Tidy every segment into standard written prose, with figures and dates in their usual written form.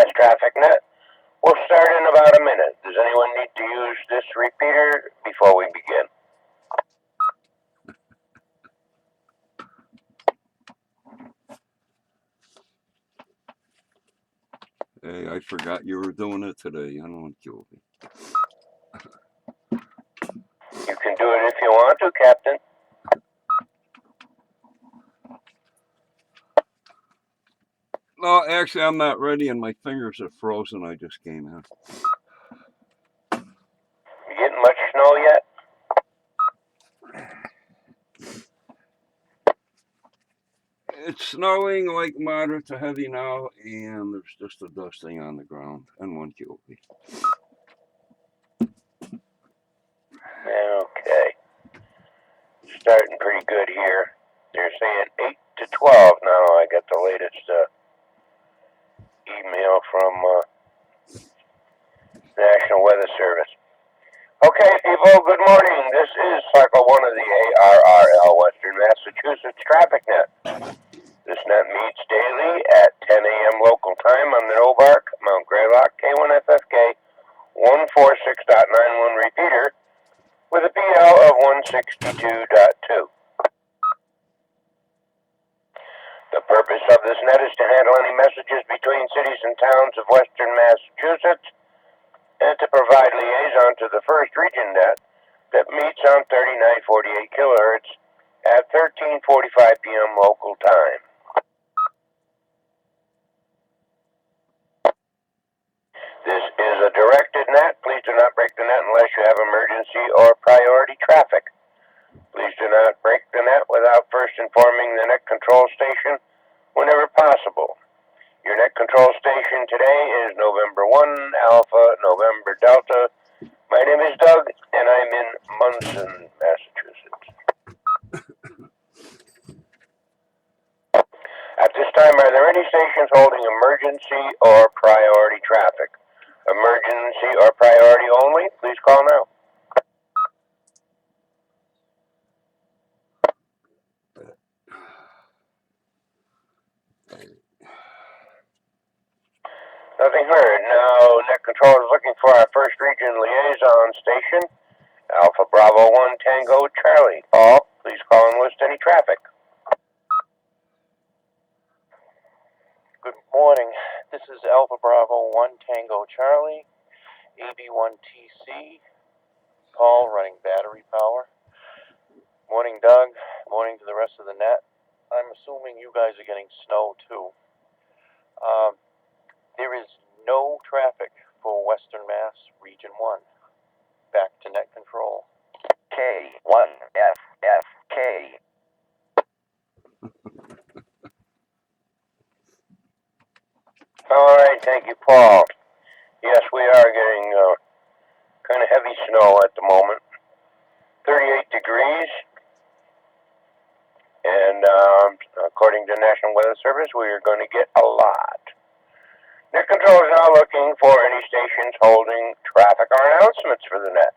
Mass Traffic Net. We'll start in about a minute. Does anyone need to use this repeater before we begin? Hey, I forgot you were doing it today. I don't want you. You can do it if you want to, Captain. No, actually, I'm not ready, and my fingers are frozen. I just came in. You getting much snow yet? It's snowing like moderate to heavy now, and there's just a dusting on the ground and 1 QOV. Okay. Starting pretty good here. They're saying 8 to 12 now. I got the latest email from National Weather Service. Okay, people, good morning. This is Cycle 1 of the ARRL Western Massachusetts Traffic Net. This net meets daily at 10 a.m. local time on the Nobark, Mount Greylock, K1FFK 146.91 repeater with a PL of 162.2. The purpose of this net is to handle any messages between cities and towns of western Massachusetts and to provide liaison to the first region net that meets on 3948 kilohertz at 13:45 p.m. local time. This is a directed net. Please do not break the net unless you have emergency or priority traffic. Please do not break the net without first informing the net control station whenever possible. Your net control station today is November 1, Alpha, November Delta. My name is Doug, and I'm in Munson, Massachusetts. At this time, are there any stations holding emergency or priority traffic? Emergency or priority only? Please call now. Nothing heard. Now, net control is looking for our first region liaison station, Alpha Bravo 1 Tango Charlie. Paul, please call and list any traffic. Good morning. This is Alpha Bravo 1 Tango Charlie, AB1TC, Paul running battery power. Morning, Doug. Morning to the rest of the net. I'm assuming you guys are getting snow too. There is no traffic for Western Mass Region 1. Back to net control. K1FFK. All right, thank you, Paul. Yes, we are getting kind of heavy snow at the moment. 38 degrees. And according to National Weather Service, we are going to get a lot. Net control is now looking for any stations holding traffic or announcements for the net.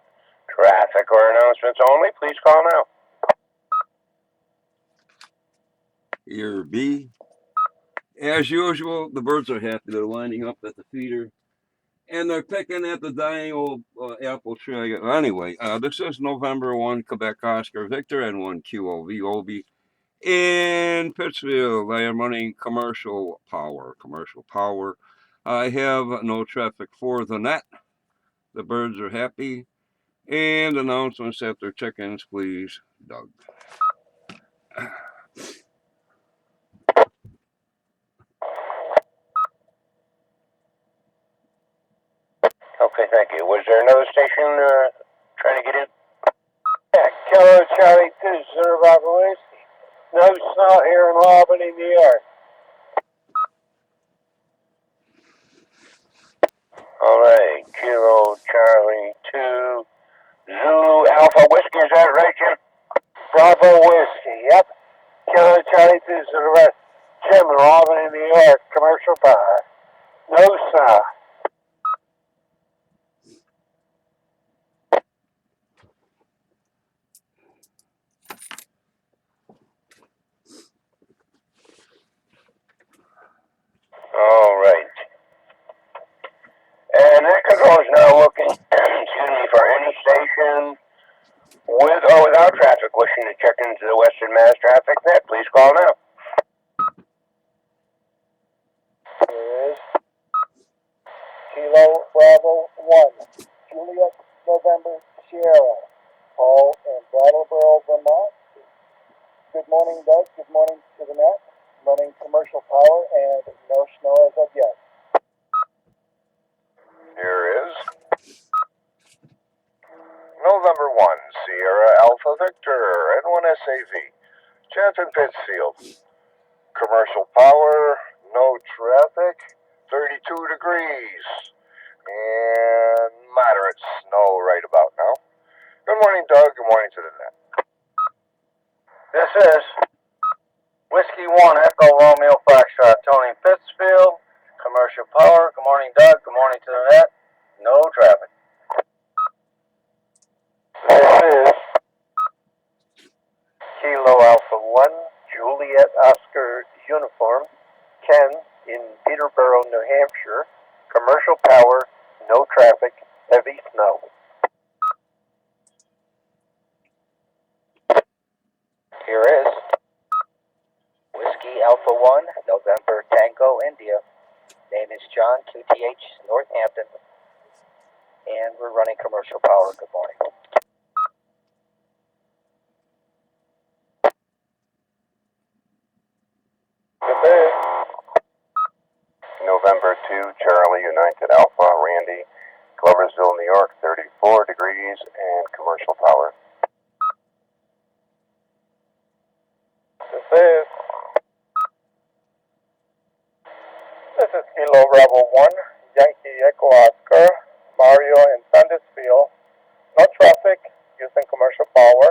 Traffic or announcements only, please call now. Here, B. As usual, the birds are happy. They're lining up at the feeder, and they're picking at the dying old apple tree. Anyway, this is November 1, Quebec Oscar Victor, and 1 QOV Obi. In Pittsfield, I am running commercial power. I have no traffic for the net. The birds are happy. And announcements after check-ins, please, Doug. Okay, thank you. Was there another station trying to get in? Yeah, Kilo Charlie 2, Survival Whiskey. No snow here in Albany, New York. All right, Kilo Charlie 2, Zulu Alpha Whiskey, is that right, Jim? Bravo Whiskey, yep. Kilo Charlie 2, Survival Jim in Albany, New York, commercial power. No snow. All right. or without traffic wishing to check into the Western Mass Traffic Net, please call now. There is Kilo Bravo 1, Juliet November Sierra, Paul in Brattleboro, Vermont. Good morning, Doug. Good morning to the net. Running commercial power and no snow as of yet. Here is November 1, Sierra Alpha Victor, N1 SAV, Jansen Pittsfield. Commercial power, no traffic, 32 degrees, and moderate snow right about now. Good morning, Doug. Good morning to the net. This is Whiskey 1 Echo Romeo Foxtrot, Tony Pittsfield, commercial power. Good morning, Doug. Good morning to the net. No traffic. This is Kilo Alpha 1, Juliet Oscar Uniform, Ken in Peterborough, New Hampshire. Commercial power, no traffic, heavy snow. Here is Whiskey Alpha 1, November Tango, India. Name is John, QTH, Northampton. And we're running commercial power. Good morning. November 2, Charlie United Alpha, Randy, Gloversville, New York, 34 degrees and commercial power. This is Kilo Bravo 1, Yankee Echo Oscar, Mario in Sandusville. No traffic, using commercial power.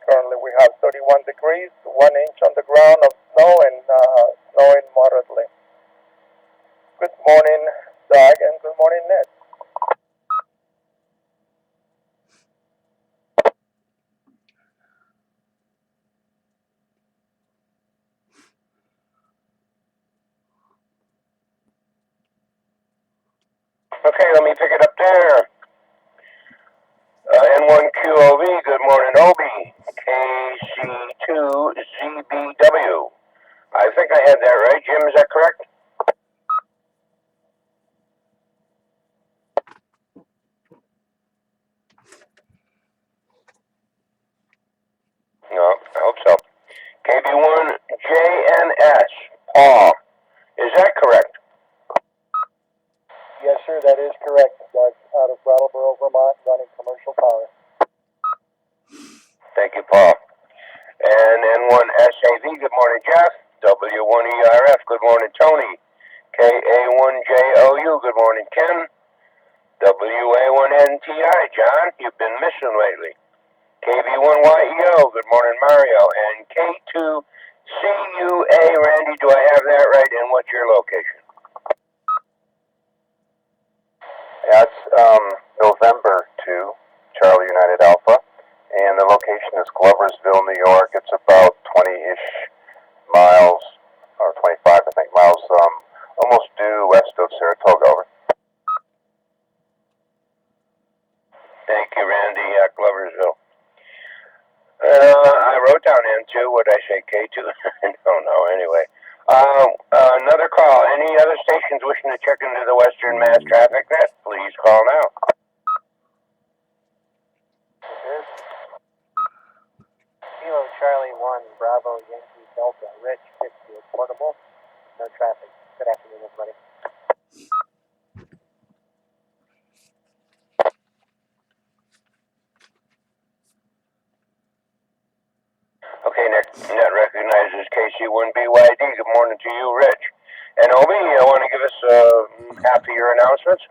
Currently we have 31 degrees, 1 inch on the ground of snow and snowing moderately. Good morning, Doug, and good morning, Ned. Okay, let me pick it up there. N1QOV, good morning, Obi. KC2ZBW. I think I had that right, Jim, is that correct? No, I hope so. KB1JNS, Paul. Is that correct? Yes, sir, that is correct, Doug. Out of Brattleboro, Vermont, running commercial power. Thank you, Paul. And N1SAV, good morning, Jeff. W1ERF, good morning, Tony. KA1JOU, good morning, Ken. WA1NTI, John, you've been missing lately. KB1YEO, good morning, Mario. And K2CUA, Randy, do I have that right? And what's your location? That's November 2, Charlie United Alpha, and the location is Gloversville, New York. It's about 20-ish miles, or 25, I think, miles, almost due west of Saratoga. Over. Thank you, Randy, Gloversville. I wrote down N2, what did I say, K2? I don't know, anyway. Another call. Any other stations wishing to check into the Western Mass Traffic Net, please call now. Kilo Charlie 1, Bravo, Yankee, Delta, Rich, Pittsfield, Portable. No traffic. Good afternoon, everybody. Okay, net recognizes KC1BYD. Good morning to you, Rich. And Obi, you want to give us half of your announcements?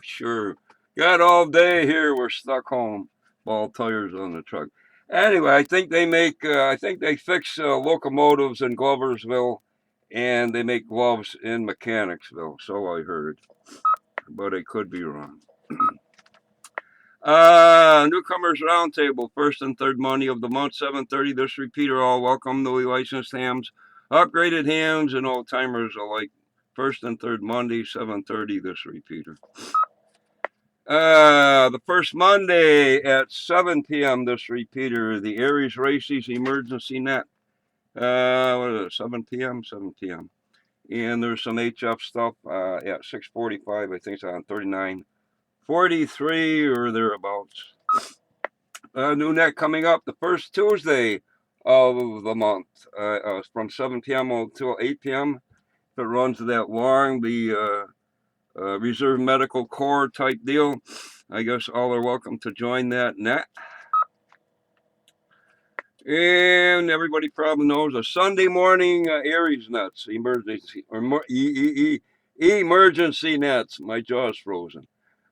Sure. Got all day here. We're stuck home. Ball tires on the truck. Anyway, I think they make. I think they fix locomotives in Gloversville, and they make gloves in Mechanicsville. So I heard, but I could be wrong. Newcomers Roundtable, first and third Monday of the month, 7:30. This repeater, all welcome, newly licensed hams, upgraded hams, and old timers alike. First and third Monday, 7:30. This repeater. The first Monday at 7 p.m. This repeater, the Aries Races Emergency Net. What is it? 7 p.m. 7 p.m. And there's some HF stuff at 6:45. I think it's on 39:43 or thereabouts. New net coming up the first Tuesday of the month from 7 p.m. until 8 p.m. If it runs that long, the Reserve Medical Corps type deal. I guess all are welcome to join that net. And everybody probably knows a Sunday morning Aries nets, emergency or emergency nets. My jaw's frozen.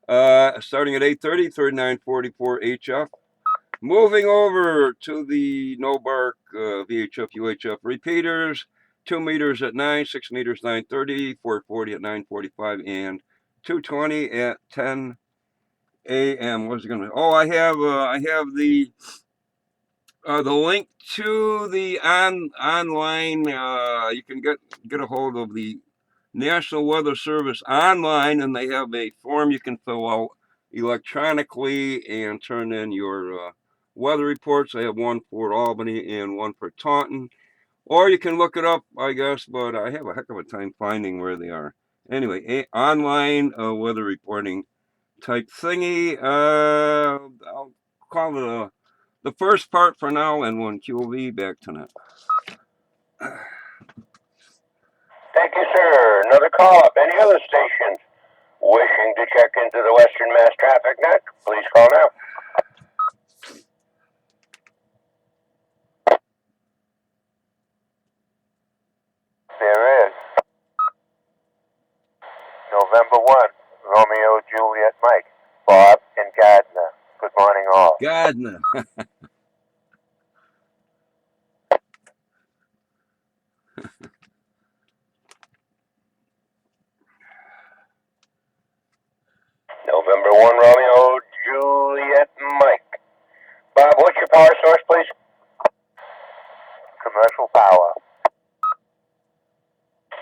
Starting at 8:30, 39:44 HF. Moving over to the no bark VHF UHF repeaters. 2 meters at 9, 6 meters 9:30, 440 at 9:45, and 220 at 10 a.m. What's it gonna? Oh, I have the link to the online. You can get a hold of the National Weather Service online, and they have a form you can fill out electronically and turn in your weather reports. They have one for Albany and one for Taunton, or you can look it up, I guess. But I have a heck of a time finding where they are. Anyway, online weather reporting type thingy. I'll call it the first part for now, and when QV back tonight. Thank you, sir. Another call up. Any other stations wishing to check into the Western Mass Traffic Net, please call now. There is. November 1, Romeo, Juliet, Mike, Bob, and Gardner. Good morning, all. Gardner. November 1, Romeo, Juliet, Mike. Bob, what's your power source, please? Commercial power.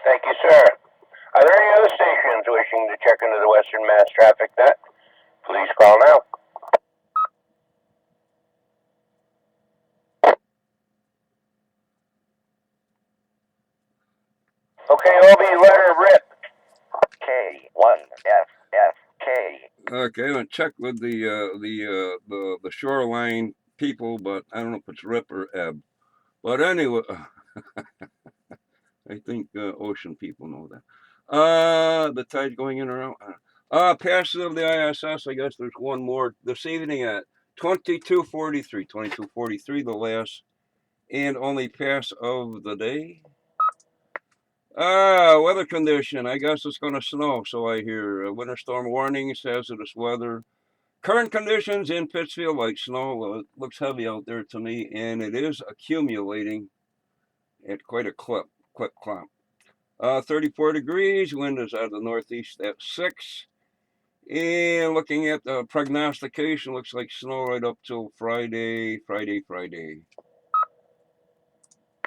Thank you, sir. Are there any other stations wishing to check into the Western Mass Traffic Net? Please call now. Okay, Obi, letter rip. K1FFK. Okay, I'm gonna check with the shoreline people, but I don't know if it's Rip or Ebb. But anyway, I think ocean people know that. The tide's going in or out. Passage of the ISS. I guess there's one more this evening at 22:43. 22:43, the last and only pass of the day. Weather condition. I guess it's going to snow, so I hear. Winter storm warnings, hazardous weather. Current conditions in Pittsfield, like snow. Well, it looks heavy out there to me, and it is accumulating at quite a clip. 34 degrees. Wind is out of the northeast at 6. And looking at the prognostication, looks like snow right up till Friday.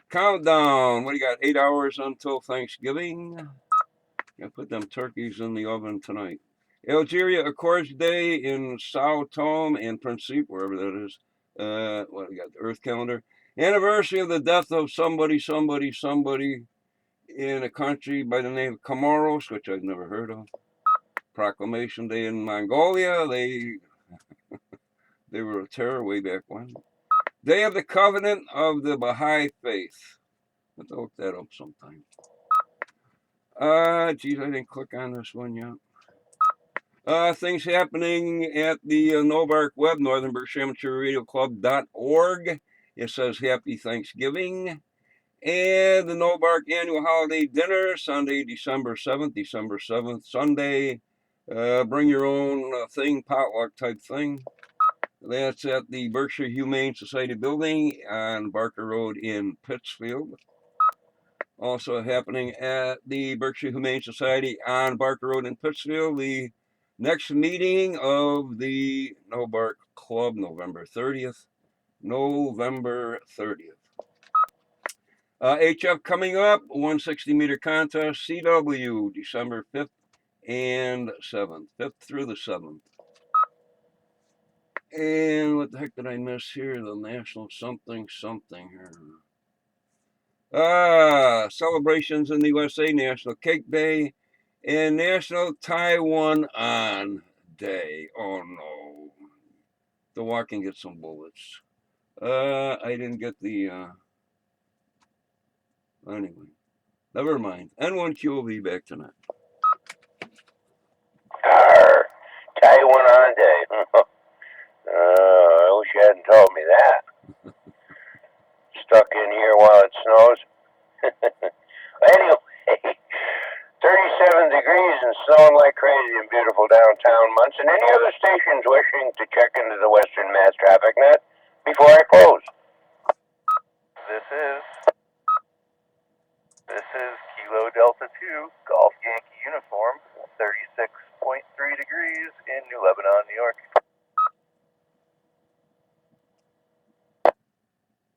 Countdown. What do you got? 8 hours until Thanksgiving. Gonna put them turkeys in the oven tonight. Algeria Accords Day in Sao Tome and Principe, wherever that is. What we got? The Earth calendar. Anniversary of the death of somebody in a country by the name of Comoros, which I've never heard of. Proclamation Day in Mongolia. They were a terror way back when. Day of the Covenant of the Baha'i Faith. I'll have to look that up sometime. Geez, I didn't click on this one yet. Things happening at the Novark web, Northern Berkshire Amateur Radio Club.org. It says Happy Thanksgiving. And the Novark Annual Holiday Dinner, Sunday, December 7th, Sunday. Bring your own thing, potluck type thing. That's at the Berkshire Humane Society building on Barker Road in Pittsfield. Also happening at the Berkshire Humane Society on Barker Road in Pittsfield, the next meeting of the No Bark Club, November 30th. HF coming up, 160-meter contest, CW, December 5th and 7th, 5th through the 7th. And what the heck did I miss here? The national something here. Celebrations in the USA, National Cake Day, and National Taiwan On Day. Oh no. The walking get some bullets. I didn't get the, anyway. Never mind. N1Q will be back tonight. Arr, Taiwan on day. I wish you hadn't told me that. Stuck in here while it snows. Anyway, 37 degrees and snowing like crazy in beautiful downtown Munson. Any other stations wishing to check into the Western Mass Traffic Net before I close? This is Kilo Delta 2, Golf Yankee uniform, 36.3 degrees in New Lebanon, New York.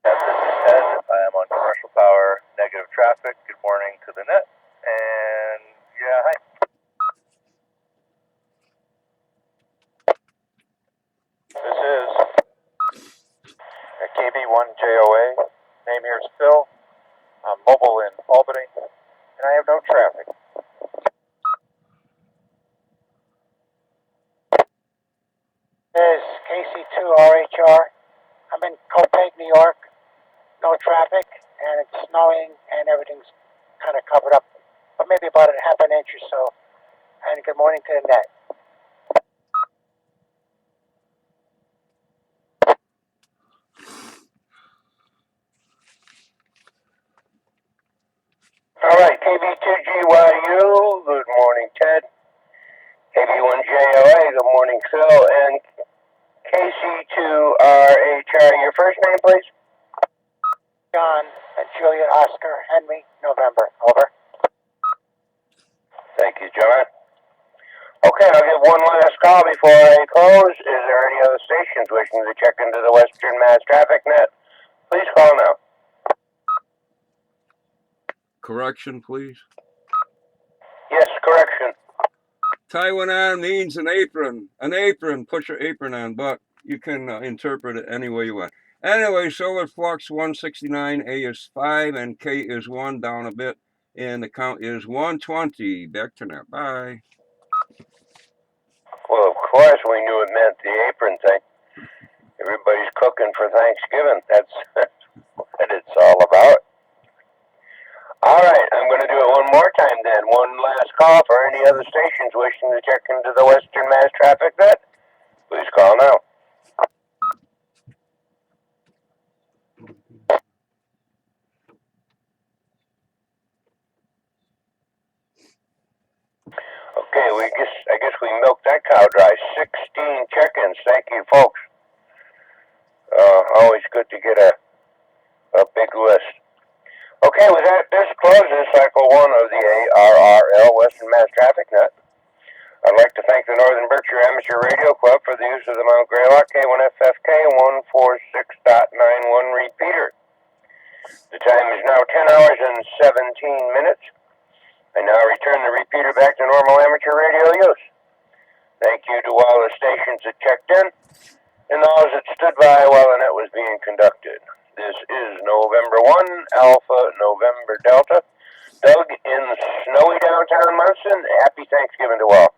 This is Ted. I am on commercial power, negative traffic. Good morning to the net. And yeah, hi. This is KB1JOA. Name here is Phil. I'm mobile in Albany, and I have no traffic. This is KC2RHR. I'm in Copake, New York. No traffic, and it's snowing, and everything's kind of covered up, but maybe about a half an inch or so. And good morning to the net. All right, KB2GYU, good morning, Ted. KB1JOA, good morning, Phil. And KC2RHR, your first name, please? John and Juliet Oscar Henry, November. Over. Thank you, John. Okay, I'll give one last call before I close. Is there any other stations wishing to check into the Western Mass Traffic Net? Please call now. Correction, please. Yes, correction. Taiwan on means an apron. An apron. Put your apron on, but you can interpret it any way you want. Anyway, solar flux 169, A is 5, and K is 1, down a bit, and the count is 120. Back to net. Bye. Well, of course we knew it meant the apron thing. Everybody's cooking for Thanksgiving. That's what it's all about. All right, I'm going to do it one more time then. One last call for any other stations wishing to check into the Western Mass Traffic Net. Please call now. Okay, I guess we milked that cow dry. 16 check-ins. Thank you, folks. Always good to get a big list. Okay, with that, this closes Cycle 1 of the ARRL Western Mass Traffic Net. I'd like to thank the Northern Berkshire Amateur Radio Club for the use of the Mount Greylock K1FFK 146.91 repeater. The time is now 10 hours and 17 minutes. I now return the repeater back to normal amateur radio use. Thank you to all the stations that checked in and those that stood by while the net was being conducted. This is November 1, Alpha November Delta. Doug in snowy downtown Munson. Happy Thanksgiving to all.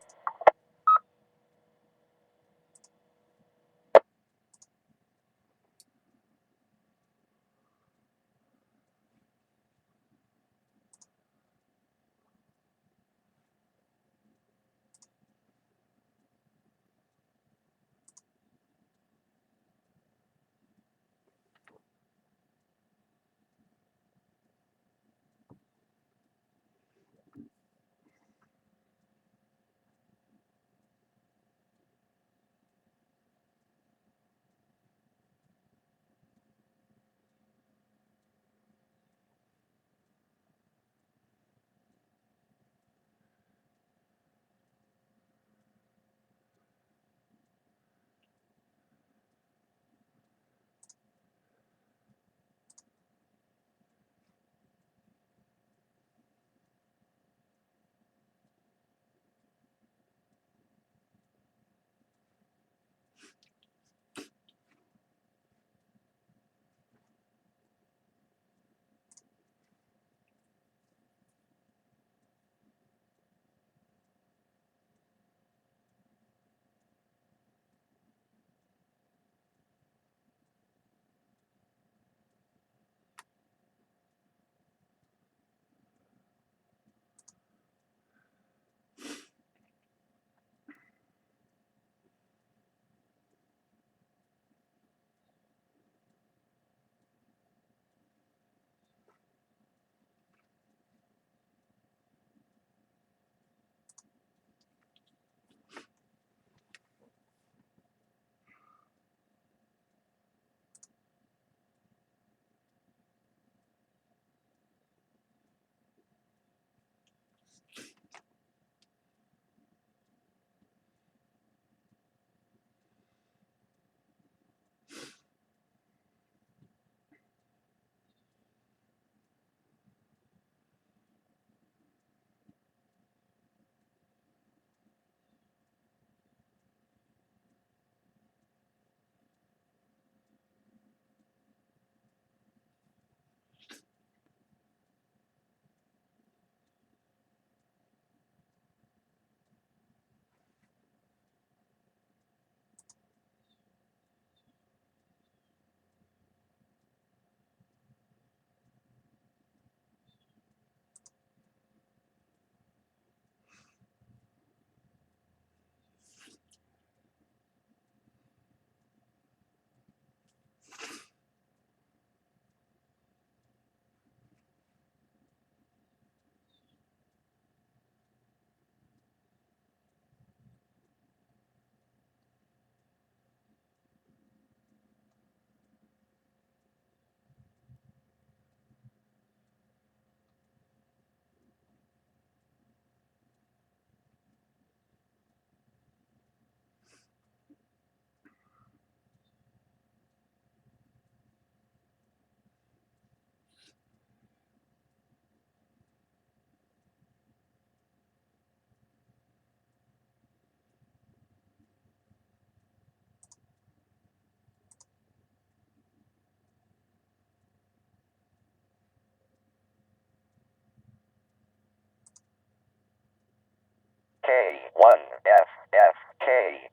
1FFK.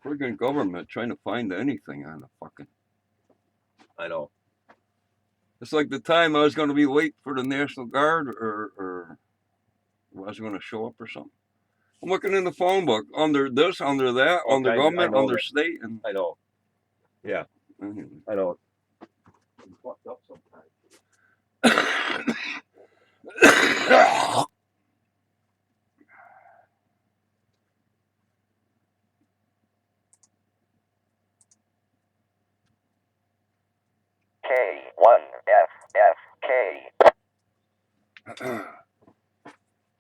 friggin' government trying to find anything on the fucking. I know. It's like the time I was going to be late for the National Guard or was going to show up or something. I'm looking in the phone book under this, under that, Okay, under I government, know under that. state, and I know. Yeah, anyway. I know. I'm fucked up sometimes. K1FFK.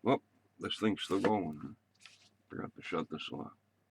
Well, this thing's still going. Huh? Forgot to shut this off.